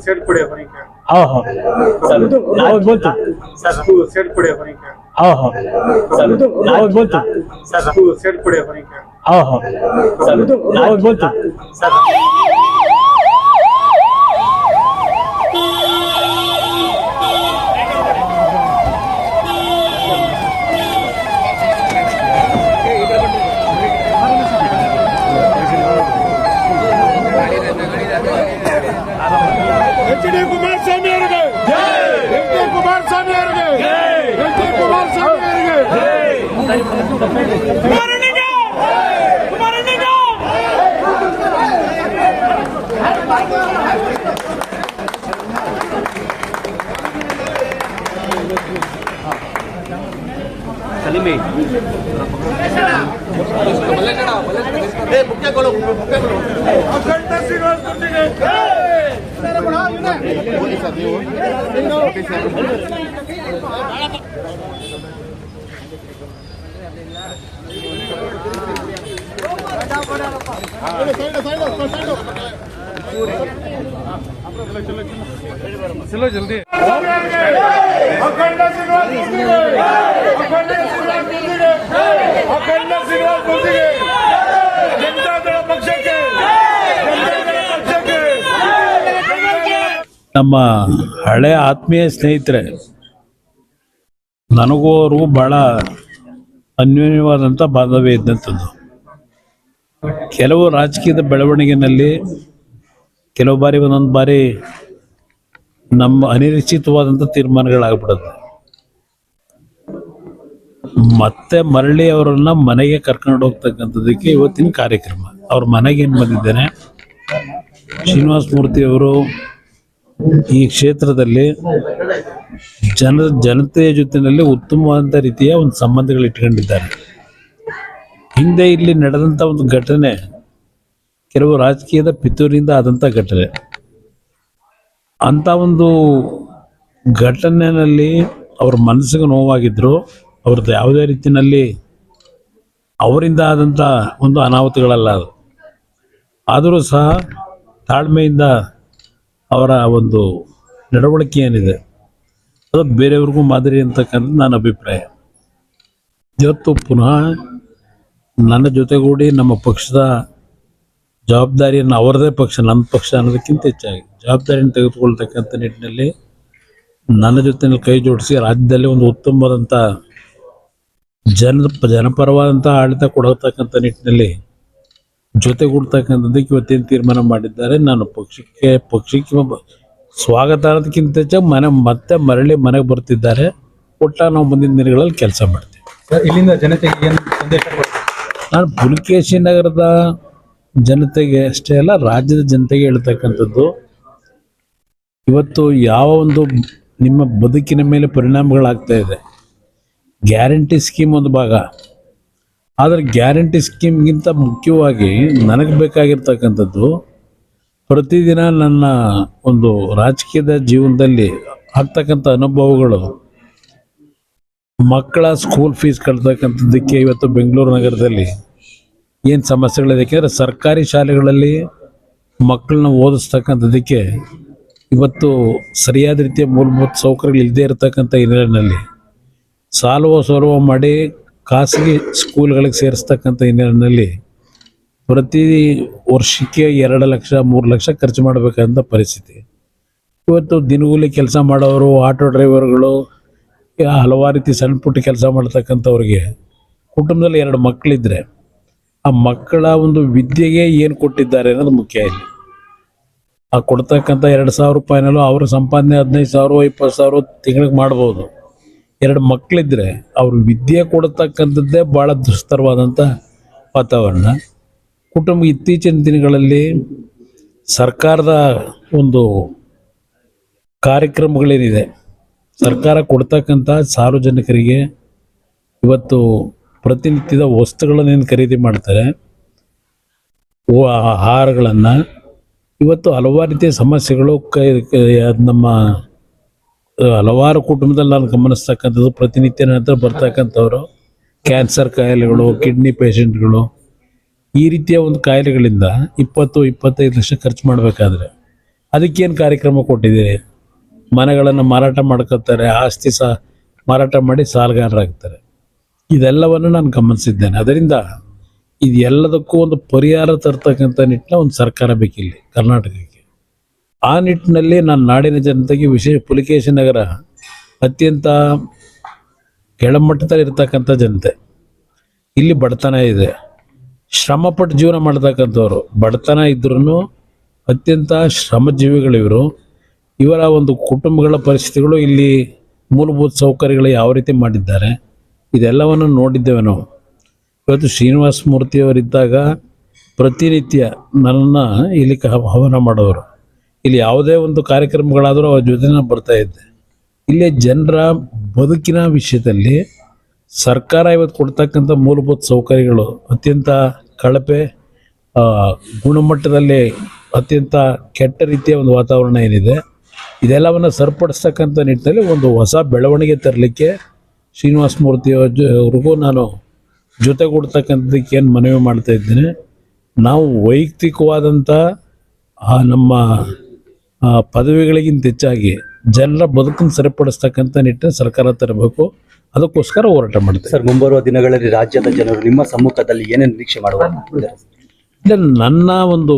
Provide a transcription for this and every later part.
Set पड़े बनी क्या? हाँ हाँ आओ बोलते सेट पड़े बनी क्या? हाँ हाँ आओ बोलते सेट पड़े बनी क्या? हाँ हाँ आओ बोलते HD ಕುಮಾರಸ್ವಾಮಿ ಅವರಿಗೆ ಜೈ, ಕುಮಾರಸ್ವಾಮಿ ಅವರಿಗೆ ಜೈ, ಕುಮಾರಸ್ವಾಮಿ ಅವರಿಗೆ ಜೈ, ಕುಮಾರನಿಗೆ ಕುಮಾರನಿಗೆ ಸಲೀಮೆ ಅಖಂಡ ಶ್ರೀನಿವಾಸಮೂರ್ತಿಗೆ चलो जल्दी ಅಖಂಡ ಶ್ರೀನಿವಾಸಮೂರ್ತಿಗೆ ಅಖಂಡ ಶ್ರೀನಿವಾಸಮೂರ್ತಿಗೆ ಅಖಂಡ ಶ್ರೀನಿವಾಸಮೂರ್ತಿಗೆ ಜನತಾದಳ ಪಕ್ಷಕ್ಕೆ ಜನತಾದಳ ಪಕ್ಷಕ್ಕೆ ನಮ್ಮ ಹಳೆ ಆತ್ಮೀಯ ಸ್ನೇಹಿತರೆ, ನನಗೂ ಅವ್ರಿಗೂ ಬಹಳ ಅನ್ಯೋನ್ಯವಾದಂಥ ಬಾಂಧವ್ಯ ಇದ್ದಂಥದ್ದು. ಕೆಲವು ರಾಜಕೀಯದ ಬೆಳವಣಿಗೆಯಲ್ಲಿ ಕೆಲವು ಬಾರಿ ಒಂದೊಂದು ಬಾರಿ ನಮ್ಮ ಅನಿರೀಕ್ಷಿತವಾದಂಥ ತೀರ್ಮಾನಗಳಾಗ್ಬಿಡುತ್ತೆ. ಮತ್ತೆ ಮರಳಿ ಅವರನ್ನ ಮನೆಗೆ ಕರ್ಕೊಂಡು ಹೋಗ್ತಕ್ಕಂಥದ್ದಕ್ಕೆ ಇವತ್ತಿನ ಕಾರ್ಯಕ್ರಮ. ಅವ್ರ ಮನೆಗೆ ಏನು ಬಂದಿದ್ದೇನೆ, ಶ್ರೀನಿವಾಸ ಮೂರ್ತಿ ಅವರು ಈ ಕ್ಷೇತ್ರದಲ್ಲಿ ಜನತೆಯ ಜೊತೆಯಲ್ಲಿ ಉತ್ತಮವಾದ ರೀತಿಯ ಒಂದು ಸಂಬಂಧಗಳು ಇಟ್ಕೊಂಡಿದ್ದಾರೆ. ಹಿಂದೆ ಇಲ್ಲಿ ನಡೆದಂಥ ಒಂದು ಘಟನೆ ಕೆಲವು ರಾಜಕೀಯದ ಪಿತೂರಿಯಿಂದ ಆದಂಥ ಘಟನೆ. ಅಂಥ ಒಂದು ಘಟನೆಯಲ್ಲಿ ಅವ್ರ ಮನಸ್ಸಿಗೆ ನೋವಾಗಿದ್ರು. ಅವ್ರದ್ದು ಯಾವುದೇ ರೀತಿಯಲ್ಲಿ ಅವರಿಂದ ಆದಂಥ ಒಂದು ಅನಾಹುತಗಳಲ್ಲ ಅದು. ಆದರೂ ಸಹ ತಾಳ್ಮೆಯಿಂದ ಅವರ ಒಂದು ನಡವಳಿಕೆ ಏನಿದೆ ಅದು ಬೇರೆಯವ್ರಿಗೂ ಮಾದರಿ ಅಂತಕ್ಕಂಥ ನನ್ನ ಅಭಿಪ್ರಾಯ. ಇವತ್ತು ಪುನಃ ನನ್ನ ಜೊತೆಗೂಡಿ ನಮ್ಮ ಪಕ್ಷದ ಜವಾಬ್ದಾರಿಯನ್ನು, ಅವರದೇ ಪಕ್ಷ ನನ್ನ ಪಕ್ಷ ಅನ್ನೋದಕ್ಕಿಂತ ಹೆಚ್ಚಾಗಿ ಜವಾಬ್ದಾರಿಯನ್ನು ತೆಗೆದುಕೊಳ್ತಕ್ಕಂಥ ನಿಟ್ಟಿನಲ್ಲಿ ನನ್ನ ಜೊತೆಯಲ್ಲಿ ಕೈ ಜೋಡಿಸಿ ರಾಜ್ಯದಲ್ಲಿ ಒಂದು ಉತ್ತಮವಾದಂಥ ಜನಪರವಾದಂಥ ಆಡಳಿತ ಕೊಡತಕ್ಕಂಥ ನಿಟ್ಟಿನಲ್ಲಿ ಜೊತೆಗೂಡ್ತಕ್ಕಂಥದ್ದಕ್ಕೆ ಇವತ್ತೇನು ತೀರ್ಮಾನ ಮಾಡಿದ್ದಾರೆ. ನಾನು ಪಕ್ಷಕ್ಕೆ ಸ್ವಾಗತ ಅನ್ನೋದಕ್ಕಿಂತ ಹೆಚ್ಚಾಗಿ ಮತ್ತೆ ಮರಳಿ ಮನೆಗೆ ಬರ್ತಿದ್ದಾರೆ. ಒಟ್ಟ ನಾವು ಮುಂದಿನ ದಿನಗಳಲ್ಲಿ ಕೆಲಸ ಮಾಡ್ತೀವಿ. ಇಲ್ಲಿಂದ ಜನತೆಗೆ ಏನು ಸಂದೇಶ ಕೊಡ್ತೀವಿ? ನಾನು ಪುಲಕೇಶಿ ನಗರದ ಜನತೆಗೆ ಅಷ್ಟೇ ಅಲ್ಲ, ರಾಜ್ಯದ ಜನತೆಗೆ ಹೇಳ್ತಕ್ಕಂಥದ್ದು, ಇವತ್ತು ಯಾವ ಒಂದು ನಿಮ್ಮ ಬದುಕಿನ ಮೇಲೆ ಪರಿಣಾಮಗಳಾಗ್ತಾ ಇದೆ. ಗ್ಯಾರಂಟಿ ಸ್ಕೀಮ್ ಒಂದು ಭಾಗ, ಆದರೆ ಗ್ಯಾರಂಟಿ ಸ್ಕೀಮ್ಗಿಂತ ಮುಖ್ಯವಾಗಿ ನನಗೆ ಬೇಕಾಗಿರ್ತಕ್ಕಂಥದ್ದು ಪ್ರತಿದಿನ ನನ್ನ ಒಂದು ರಾಜಕೀಯದ ಜೀವನದಲ್ಲಿ ಆಗ್ತಕ್ಕಂಥ ಅನುಭವಗಳು. ಮಕ್ಕಳ ಸ್ಕೂಲ್ ಫೀಸ್ ಕಟ್ತಕ್ಕಂಥದ್ದಕ್ಕೆ ಇವತ್ತು ಬೆಂಗಳೂರು ನಗರದಲ್ಲಿ ಏನು ಸಮಸ್ಯೆಗಳಿದೆ, ಯಾಕೆಂದರೆ ಸರ್ಕಾರಿ ಶಾಲೆಗಳಲ್ಲಿ ಮಕ್ಕಳನ್ನ ಓದಿಸ್ತಕ್ಕಂಥದ್ದಕ್ಕೆ ಇವತ್ತು ಸರಿಯಾದ ರೀತಿಯ ಮೂಲಭೂತ ಸೌಕರ್ಯಗಳು ಇಲ್ಲದೇ ಇರತಕ್ಕಂಥ ಹಿನ್ನೆಲೆಯಲ್ಲಿ ಸಾಲುವ ಮಾಡಿ ಖಾಸಗಿ ಸ್ಕೂಲ್ಗಳಿಗೆ ಸೇರಿಸ್ತಕ್ಕಂಥ ಹಿನ್ನೆಲೆಯಲ್ಲಿ ಪ್ರತಿ ವರ್ಷಕ್ಕೆ 2 ಲಕ್ಷ 3 ಲಕ್ಷ ಖರ್ಚು ಮಾಡಬೇಕಂತ ಪರಿಸ್ಥಿತಿ. ಇವತ್ತು ದಿನಗೂಲಿ ಕೆಲಸ ಮಾಡೋರು, ಆಟೋ ಡ್ರೈವರ್ಗಳು, ಹಲವಾರು ರೀತಿ ಸಣ್ಣ ಪುಟ್ಟ ಕೆಲಸ ಮಾಡ್ತಕ್ಕಂಥವ್ರಿಗೆ ಕುಟುಂಬದಲ್ಲಿ 2 ಮಕ್ಕಳಿದ್ರೆ ಆ ಮಕ್ಕಳ ಒಂದು ವಿದ್ಯೆಗೆ ಏನು ಕೊಟ್ಟಿದ್ದಾರೆ ಅನ್ನೋದು ಮುಖ್ಯ. ಇಲ್ಲಿ ಆ ಕೊಡ್ತಕ್ಕಂಥ 2,000 ರೂಪಾಯಿನಲ್ಲೂ ಅವರ ಸಂಪಾದನೆ 15,000 20,000 ತಿಂಗಳಿಗೆ ಮಾಡ್ಬೋದು. 2 ಮಕ್ಕಳಿದ್ರೆ ಅವ್ರ ವಿದ್ಯೆ ಕೊಡ್ತಕ್ಕಂಥದ್ದೇ ಭಾಳ ದುಸ್ತರವಾದಂಥ ವಾತಾವರಣ. ಕುಟುಂಬ ಇತ್ತೀಚಿನ ದಿನಗಳಲ್ಲಿ ಸರ್ಕಾರದ ಒಂದು ಕಾರ್ಯಕ್ರಮಗಳೇನಿದೆ, ಸರ್ಕಾರ ಕೊಡ್ತಕ್ಕಂಥ ಸಾರ್ವಜನಿಕರಿಗೆ ಇವತ್ತು ಪ್ರತಿನಿತ್ಯದ ವಸ್ತುಗಳನ್ನೇನು ಖರೀದಿ ಮಾಡ್ತಾರೆ, ಆಹಾರಗಳನ್ನು, ಇವತ್ತು ಹಲವಾರು ರೀತಿಯ ಸಮಸ್ಯೆಗಳು ನಮ್ಮ ಹಲವಾರು ಕುಟುಂಬದಲ್ಲಿ ನಾನು ಗಮನಿಸ್ತಕ್ಕಂಥದ್ದು. ಪ್ರತಿನಿತ್ಯ ನಂತರ ಬರ್ತಕ್ಕಂಥವ್ರು ಕ್ಯಾನ್ಸರ್ ಕಾಯಿಲೆಗಳು, ಕಿಡ್ನಿ ಪೇಷಂಟ್ಗಳು, ಈ ರೀತಿಯ ಒಂದು ಕಾಯಿಲೆಗಳಿಂದ 20-25 ಲಕ್ಷ ಖರ್ಚು ಮಾಡಬೇಕಾದ್ರೆ ಅದಕ್ಕೇನು ಕಾರ್ಯಕ್ರಮ ಕೊಟ್ಟಿದ್ದೀರಿ? ಮನೆಗಳನ್ನು ಮಾರಾಟ ಮಾಡ್ಕೋತಾರೆ, ಆಸ್ತಿ ಮಾರಾಟ ಮಾಡಿ ಸಾಲಗಾರರಾಗ್ತಾರೆ. ಇದೆಲ್ಲವನ್ನು ನಾನು ಗಮನಿಸಿದ್ದೇನೆ. ಅದರಿಂದ ಇದೆಲ್ಲದಕ್ಕೂ ಒಂದು ಪರಿಹಾರ ತರ್ತಕ್ಕಂಥ ನಿಟ್ಟಿನ ಒಂದು ಸರ್ಕಾರ ಬೇಕಿಲ್ಲಿ ಕರ್ನಾಟಕಕ್ಕೆ. ಆ ನಿಟ್ಟಿನಲ್ಲಿ ನಾನು ನಾಡಿನ ಜನತೆಗೆ ವಿಶೇಷ ಪುಲಿಕೇಶಿ ನಗರ ಅತ್ಯಂತ ಕೆಳಮಟ್ಟದಲ್ಲಿ ಇರ್ತಕ್ಕಂಥ ಜನತೆ. ಇಲ್ಲಿ ಬಡತನ ಇದೆ, ಶ್ರಮಪಟ್ಟು ಜೀವನ ಮಾಡ್ತಕ್ಕಂಥವ್ರು. ಬಡತನ ಇದ್ರೂ ಅತ್ಯಂತ ಶ್ರಮಜೀವಿಗಳಿವರು. ಇವರ ಒಂದು ಕುಟುಂಬಗಳ ಪರಿಸ್ಥಿತಿಗಳು, ಇಲ್ಲಿ ಮೂಲಭೂತ ಸೌಕರ್ಯಗಳು ಯಾವ ರೀತಿ ಮಾಡಿದ್ದಾರೆ ಇದೆಲ್ಲವನ್ನು ನೋಡಿದ್ದೇವೆ ನಾವು. ಇವತ್ತು ಶ್ರೀನಿವಾಸ ಮೂರ್ತಿಯವರಿದ್ದಾಗ ಪ್ರತಿನಿತ್ಯ ನನ್ನನ್ನು ಇಲ್ಲಿ ಆಹ್ವಾನ ಮಾಡೋರು. ಇಲ್ಲಿ ಯಾವುದೇ ಒಂದು ಕಾರ್ಯಕ್ರಮಗಳಾದರೂ ಅವ್ರ ಜೊತೆ ನಾನು ಬರ್ತಾ ಇದ್ದೆ. ಇಲ್ಲಿ ಜನರ ಬದುಕಿನ ವಿಷಯದಲ್ಲಿ ಸರ್ಕಾರ ಇವತ್ತು ಕೊಡ್ತಕ್ಕಂಥ ಮೂಲಭೂತ ಸೌಕರ್ಯಗಳು ಅತ್ಯಂತ ಕಳಪೆ, ಗುಣಮಟ್ಟದಲ್ಲಿ ಅತ್ಯಂತ ಕೆಟ್ಟ ರೀತಿಯ ಒಂದು ವಾತಾವರಣ ಏನಿದೆ, ಇದೆಲ್ಲವನ್ನು ಸರಿಪಡಿಸ್ತಕ್ಕಂಥ ನಿಟ್ಟಿನಲ್ಲಿ ಒಂದು ಹೊಸ ಬೆಳವಣಿಗೆ ತರಲಿಕ್ಕೆ ಶ್ರೀನಿವಾಸ ಮೂರ್ತಿಯವ್ರಿಗೂ ನಾನು ಜೊತೆಗೂಡ್ತಕ್ಕಂಥದ್ದಕ್ಕೆ ಏನು ಮನವಿ ಮಾಡ್ತಾ ಇದ್ದೇನೆ. ನಾವು ವೈಯಕ್ತಿಕವಾದಂಥ ನಮ್ಮ ಪದವಿಗಳಿಗಿಂತ ಹೆಚ್ಚಾಗಿ ಜನರ ಬದುಕನ್ನು ಸರಿಪಡಿಸ್ತಕ್ಕಂಥ ನಿಟ್ಟಿನ ಸರ್ಕಾರ ತರಬೇಕು. ಅದಕ್ಕೋಸ್ಕರ ಹೋರಾಟ ಮಾಡ್ತೇವೆ. ಸರ್, ಮುಂಬರುವ ದಿನಗಳಲ್ಲಿ ರಾಜ್ಯದ ಜನರು ನಿಮ್ಮ ಸಮ್ಮುಖದಲ್ಲಿ ಏನೇನು ನಿರೀಕ್ಷೆ ಮಾಡುವ? ಇಲ್ಲ, ನನ್ನ ಒಂದು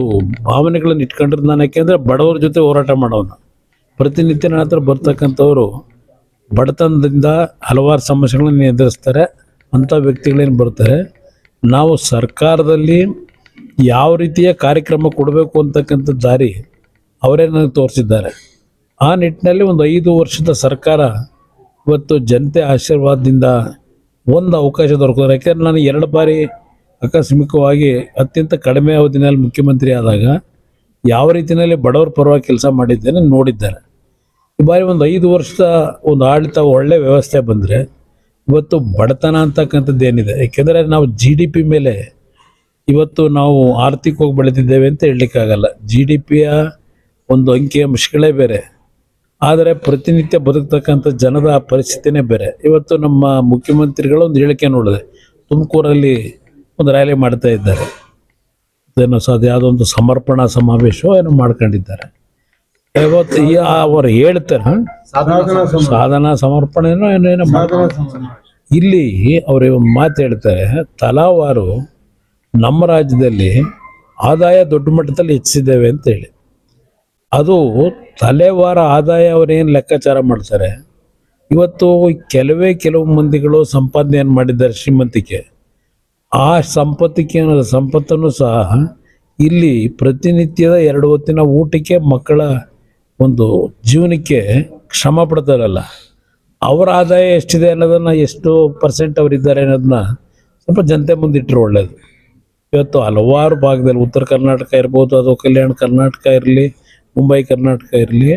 ಭಾವನೆಗಳನ್ನು ಇಟ್ಕೊಂಡಿರೋದು ನಾನು. ಯಾಕೆಂದರೆ ಬಡವರ ಜೊತೆ ಹೋರಾಟ ಮಾಡೋನು. ಪ್ರತಿನಿತ್ಯ ನನ್ನ ಹತ್ರ ಬರ್ತಕ್ಕಂಥವ್ರು ಬಡತನದಿಂದ ಹಲವಾರು ಸಮಸ್ಯೆಗಳನ್ನು ಎದುರಿಸ್ತಾರೆ. ಅಂಥ ವ್ಯಕ್ತಿಗಳೇನು ಬರ್ತಾರೆ. ನಾವು ಸರ್ಕಾರದಲ್ಲಿ ಯಾವ ರೀತಿಯ ಕಾರ್ಯಕ್ರಮ ಕೊಡಬೇಕು ಅಂತಕ್ಕಂಥ ದಾರಿ ಅವರೇ ನನಗೆ ತೋರಿಸಿದ್ದಾರೆ. ಆ ನಿಟ್ಟಿನಲ್ಲಿ ಒಂದು 5 ವರ್ಷದ ಸರ್ಕಾರ ಇವತ್ತು ಜನತೆ ಆಶೀರ್ವಾದದಿಂದ ಒಂದು ಅವಕಾಶ ದೊರಕಿದ್ರೆ. ಯಾಕೆಂದರೆ ನಾನು 2 ಬಾರಿ ಆಕಸ್ಮಿಕವಾಗಿ ಅತ್ಯಂತ ಕಡಿಮೆ ಅವಧಿನಲ್ಲಿ ಮುಖ್ಯಮಂತ್ರಿ ಆದಾಗ ಯಾವ ರೀತಿಯಲ್ಲಿ ಬಡವರ ಪರವಾಗಿ ಕೆಲಸ ಮಾಡಿದ್ದೇನೆ ನೋಡಿದ್ದೇನೆ. ಈ ಬಾರಿ ಒಂದು 5 ವರ್ಷದ ಒಂದು ಆಡಳಿತ ಒಳ್ಳೆ ವ್ಯವಸ್ಥೆ ಬಂದರೆ ಇವತ್ತು ಬಡತನ ಅಂತಕ್ಕಂಥದ್ದು ಏನಿದೆ. ಏಕೆಂದರೆ ನಾವು GDP ಮೇಲೆ ಇವತ್ತು ನಾವು ಆರ್ಥಿಕವಾಗಿ ಬೆಳೆದಿದ್ದೇವೆ ಅಂತ ಹೇಳಲಿಕ್ಕಾಗಲ್ಲ. GDPಯ ಒಂದು ಅಂಕಿಅಂಶಗಳೇ ಬೇರೆ, ಆದರೆ ಪ್ರತಿನಿತ್ಯ ಬದುಕ್ತಕ್ಕಂಥ ಜನರ ಪರಿಸ್ಥಿತಿನೇ ಬೇರೆ. ಇವತ್ತು ನಮ್ಮ ಮುಖ್ಯಮಂತ್ರಿಗಳು ಒಂದು ಹೇಳಿಕೆ ನೋಡಿದೆ, ತುಮಕೂರಲ್ಲಿ ಒಂದು ರ್ಯಾಲಿ ಮಾಡ್ತಾ ಇದ್ದಾರೆ. ಅದೇನೋ ಅದು ಯಾವುದೋ ಒಂದು ಸಮರ್ಪಣಾ ಸಮಾವೇಶ ಏನೋ ಮಾಡ್ಕೊಂಡಿದ್ದಾರೆ. ಇವತ್ತು ಅವರು ಹೇಳ್ತಾರೆ ಸಾಧನಾ ಸಮರ್ಪಣೆನೋ ಏನೇನೋ ಇಲ್ಲಿ ಅವರು ಒಂದು ಮಾತು ಹೇಳ್ತಾರೆ, ತಲಾವಾರು ನಮ್ಮ ರಾಜ್ಯದಲ್ಲಿ ಆದಾಯ ದೊಡ್ಡ ಮಟ್ಟದಲ್ಲಿ ಹೆಚ್ಚಿಸಿದ್ದೇವೆ ಅಂತೇಳಿ. ಅದು ತಲೆವಾರ ಆದಾಯ ಅವರೇನು ಲೆಕ್ಕಾಚಾರ ಮಾಡ್ತಾರೆ. ಇವತ್ತು ಕೆಲವು ಮಂದಿಗಳು ಸಂಪಾದನೆಯನ್ನು ಮಾಡಿದ್ದಾರೆ, ಶ್ರೀಮಂತಿಕೆ. ಆ ಸಂಪತ್ತನ್ನು ಸಹ ಇಲ್ಲಿ ಪ್ರತಿನಿತ್ಯದ 2 ಹೊತ್ತಿನ ಊಟಕ್ಕೆ, ಮಕ್ಕಳ ಒಂದು ಜೀವನಕ್ಕೆ ಶ್ರಮ ಪಡ್ತಾರಲ್ಲ, ಅವರ ಆದಾಯ ಎಷ್ಟಿದೆ ಅನ್ನೋದನ್ನು, ಎಷ್ಟು % ಅವರಿದ್ದಾರೆ ಅನ್ನೋದನ್ನ ಸ್ವಲ್ಪ ಜನತೆ ಮುಂದಿಟ್ಟರು ಒಳ್ಳೆಯದು. ಇವತ್ತು ಹಲವಾರು ಭಾಗದಲ್ಲಿ ಉತ್ತರ ಕರ್ನಾಟಕ ಇರ್ಬೋದು, ಅದು ಕಲ್ಯಾಣ ಕರ್ನಾಟಕ ಇರಲಿ, ಮುಂಬೈ ಕರ್ನಾಟಕ ಇರಲಿ,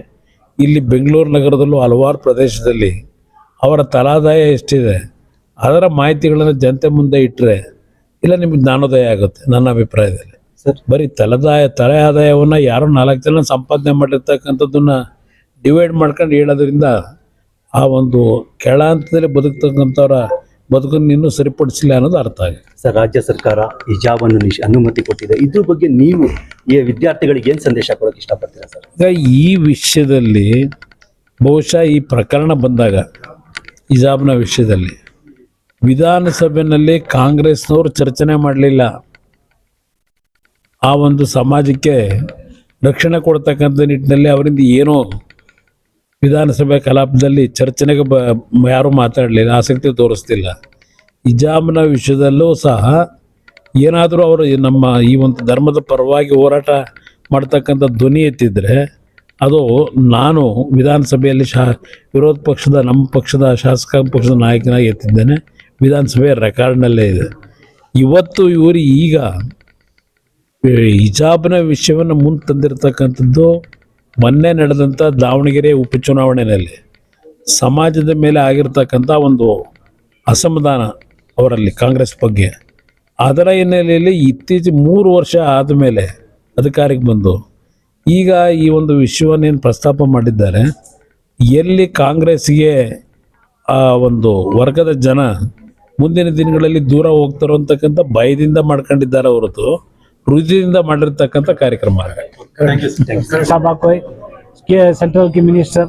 ಇಲ್ಲಿ ಬೆಂಗಳೂರು ನಗರದಲ್ಲೂ ಹಲವಾರು ಪ್ರದೇಶದಲ್ಲಿ ಅವರ ತಲಾದಾಯ ಎಷ್ಟಿದೆ ಅದರ ಮಾಹಿತಿಗಳನ್ನು ಜನತೆ ಮುಂದೆ ಇಟ್ಟರೆ ಇಲ್ಲ ನಿಮಗೆ ಜ್ಞಾನೋದಯ ಆಗುತ್ತೆ. ನನ್ನ ಅಭಿಪ್ರಾಯದಲ್ಲಿ ಬರೀ ತಲೆ ಆದಾಯವನ್ನು ಯಾರೋ 4 ಜನ ಸಂಪಾದನೆ ಮಾಡಿರ್ತಕ್ಕಂಥದ್ದನ್ನ ಡಿವೈಡ್ ಮಾಡ್ಕೊಂಡು ಹೇಳೋದ್ರಿಂದ ಆ ಒಂದು ಕೆಳ ಹಂತದಲ್ಲಿ ಬದುಕ್ತಕ್ಕಂಥವ್ರ ಬದುಕನ್ನು ಇನ್ನೂ ಸರಿಪಡಿಸಿಲ್ಲ ಅನ್ನೋದು ಅರ್ಥ ಆಗಿದೆ. ಸರ್, ರಾಜ್ಯ ಸರ್ಕಾರ ಹಿಜಾಬನ್ನು ಅನುಮತಿ ಕೊಟ್ಟಿದೆ. ಇದ್ರ ಬಗ್ಗೆ ನೀವು ಈ ವಿದ್ಯಾರ್ಥಿಗಳಿಗೆ ಏನು ಸಂದೇಶ ಕೊಡೋಕೆ ಇಷ್ಟಪಡ್ತೀರಾ ಸರ್? ಈಗ ಈ ವಿಷಯದಲ್ಲಿ ಬಹುಶಃ ಈ ಪ್ರಕರಣ ಬಂದಾಗ ಹಿಜಾಬ್ನ ವಿಷಯದಲ್ಲಿ ವಿಧಾನಸಭೆಯಲ್ಲಿ ಕಾಂಗ್ರೆಸ್ನವರು ಚರ್ಚನೆ ಮಾಡಲಿಲ್ಲ. ಆ ಒಂದು ಸಮಾಜಕ್ಕೆ ರಕ್ಷಣೆ ಕೊಡ್ತಕ್ಕಂಥ ನಿಟ್ಟಿನಲ್ಲಿ ಅವರಿಂದ ಏನೋ ವಿಧಾನಸಭೆ ಕಲಾಪದಲ್ಲಿ ಚರ್ಚೆಗೆ ಯಾರೂ ಮಾತಾಡಲಿಲ್ಲ, ಆಸಕ್ತಿ ತೋರಿಸ್ತಿಲ್ಲ. ಹಿಜಾಬ್ನ ವಿಷಯದಲ್ಲೂ ಸಹ ಏನಾದರೂ ಅವರು ನಮ್ಮ ಈ ಒಂದು ಧರ್ಮದ ಪರವಾಗಿ ಹೋರಾಟ ಮಾಡ್ತಕ್ಕಂಥ ಧ್ವನಿ ಎತ್ತಿದ್ರೆ ಅದು ನಾನು ವಿಧಾನಸಭೆಯಲ್ಲಿ ವಿರೋಧ ಪಕ್ಷದ ನಮ್ಮ ಪಕ್ಷದ ಶಾಸಕಾಂಗ ಪಕ್ಷದ ನಾಯಕನಾಗಿ ಎತ್ತಿದ್ದೇನೆ. ವಿಧಾನಸಭೆಯ ರೆಕಾರ್ಡ್ನಲ್ಲೇ ಇದೆ. ಇವತ್ತು ಇವರು ಈಗ ಹಿಜಾಬ್ನ ವಿಷಯವನ್ನು ಮುಂದೆ ತಂದಿರತಕ್ಕಂಥದ್ದು ಮೊನ್ನೆ ನಡೆದಂಥ ದಾವಣಗೆರೆ ಉಪಚುನಾವಣೆಯಲ್ಲಿ ಸಮಾಜದ ಮೇಲೆ ಆಗಿರ್ತಕ್ಕಂಥ ಒಂದು ಅಸಮಾಧಾನ ಅವರಲ್ಲಿ ಕಾಂಗ್ರೆಸ್ ಬಗ್ಗೆ, ಅದರ ಹಿನ್ನೆಲೆಯಲ್ಲಿ ಇತ್ತೀಚೆಗೆ 3 ವರ್ಷ ಆದಮೇಲೆ ಅಧಿಕಾರಕ್ಕೆ ಬಂದು ಈಗ ಈ ಒಂದು ವಿಷಯವನ್ನೇನು ಪ್ರಸ್ತಾಪ ಮಾಡಿದ್ದಾರೆ, ಎಲ್ಲಿ ಕಾಂಗ್ರೆಸ್ಗೆ ಆ ಒಂದು ವರ್ಗದ ಜನ ಮುಂದಿನ ದಿನಗಳಲ್ಲಿ ದೂರ ಹೋಗ್ತಾರೋ ಅಂತಕ್ಕಂಥ ಭಯದಿಂದ ಮಾಡ್ಕೊಂಡಿದ್ದಾರೆ ಹೊರತು ಹೃದಯದಿಂದ ಮಾಡಿರ್ತಕ್ಕಂಥ ಕಾರ್ಯಕ್ರಮ. ಥ್ಯಾಂಕ್ ಯು साहब कोई के सेंट्रल के मिनिस्टर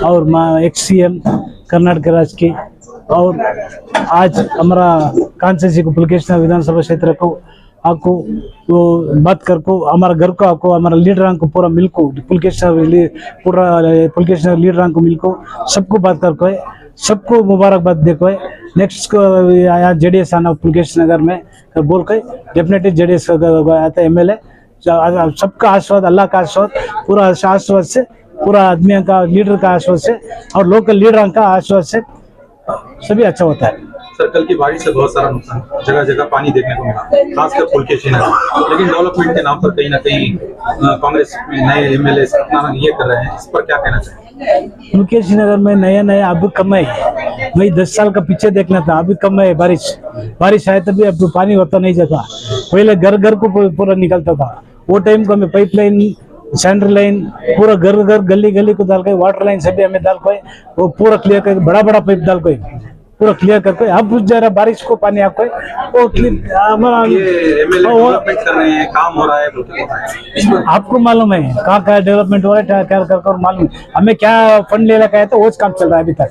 और एक्स सीएम कर्नाटक राज्य की, और आज हमारा कांसेंसी को पुलकेशन विधानसभा क्षेत्र को आपको वो बात कर को हमारा घर को आपको हमारा लीडर को पूरा मिल को पूरा पुलकेशन लीडर को मिल को सबको बात कर को है, सबको मुबारकबाद देखो है। नेक्स्ट को आया जेडीएस आना पुलकेश नगर में बोल के डेफिनेटली जेडीएस आता एमएलए। सबका आशीर्वाद, अल्लाह का आशीर्वाद, पूरा आशीर्वाद से, पूरा आदमी का लीडर का आशीर्वाद से और लोकल लीडर का आशीर्वाद से सभी अच्छा होता है। सर, कल की बारिश से बहुत सारा नुकसान, जगह जगह पानी देखने को मिला, खासकर पुलकेशी नगर। लेकिन डेवलपमेंट के नाम पर कहीं ना कहीं कांग्रेस में नए एमएलए अपना ये कर रहे हैं, इस पर क्या कहना चाहिए? पुलकेशी नगर में नया अभी कम है, वही 10 साल का पीछे देखना था, अभी कम है। बारिश आए तभी अब पानी होता नहीं जाता, पहले घर घर को पूरा निकलता था। वो टाइम को हमें पाइपलाइन, सैंडर लाइन, पूरा घर गली गली को डाल के, वाटर लाइन सभी हमें डाल के वो पूरा क्लियर करके, बड़ा बड़ा पाइप डाल के पूरा क्लियर करके, अब जरा बारिश को पानी आपको वो हमारा डेवलपमेंट कर रहे हैं, काम हो रहा है, आपको मालूम है कहाँ क्या डेवलपमेंट हो रहा है, क्या कर मालूम है हमें, क्या फंड ले रखा है तो वो काम चल रहा है अभी तक।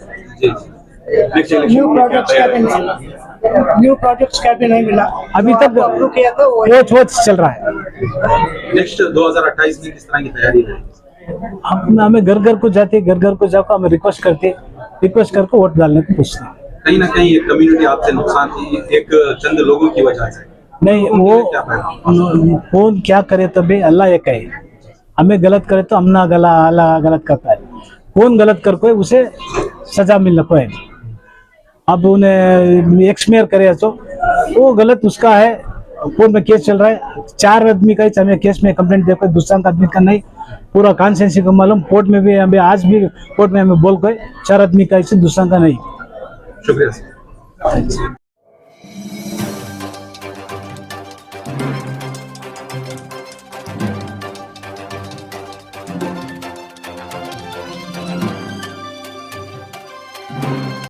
न्यू प्रोजेक्ट्स का भी नहीं मिला अभी तक अप्रूव किया था वो वो चल रहा है। नेक्स्ट 2028 में किस तरह की तैयारी है? हमें घर घर को जाते, घर घर को जाकर हमें रिक्वेस्ट करके वोट डालने को पूछते हैं। कहीं ना कहीं एक कम्युनिटी आपसे नुकसान की, एक चंद लोगों की वजह से नहीं, वो कौन क्या करे तभी अल्लाह एक है, हमें गलत करे तो हमना अल्लाह गलत करता है, कौन गलत कर कोई उसे सजा मिलना को है। अब उन्हें एक्समेयर करे तो वो गलत उसका है, कोर्ट में केस चल रहा है, 4 आदमी का हमें केस में कंप्लेंट दे कोई दूसरा आदमी का नहीं, पूरा कॉन्सेंसी को मालूम, कोर्ट में भी हमें आज भी कोर्ट में हमें बोल कोई 4 आदमी का इसे दूसरा का नहीं। शुक्रिया।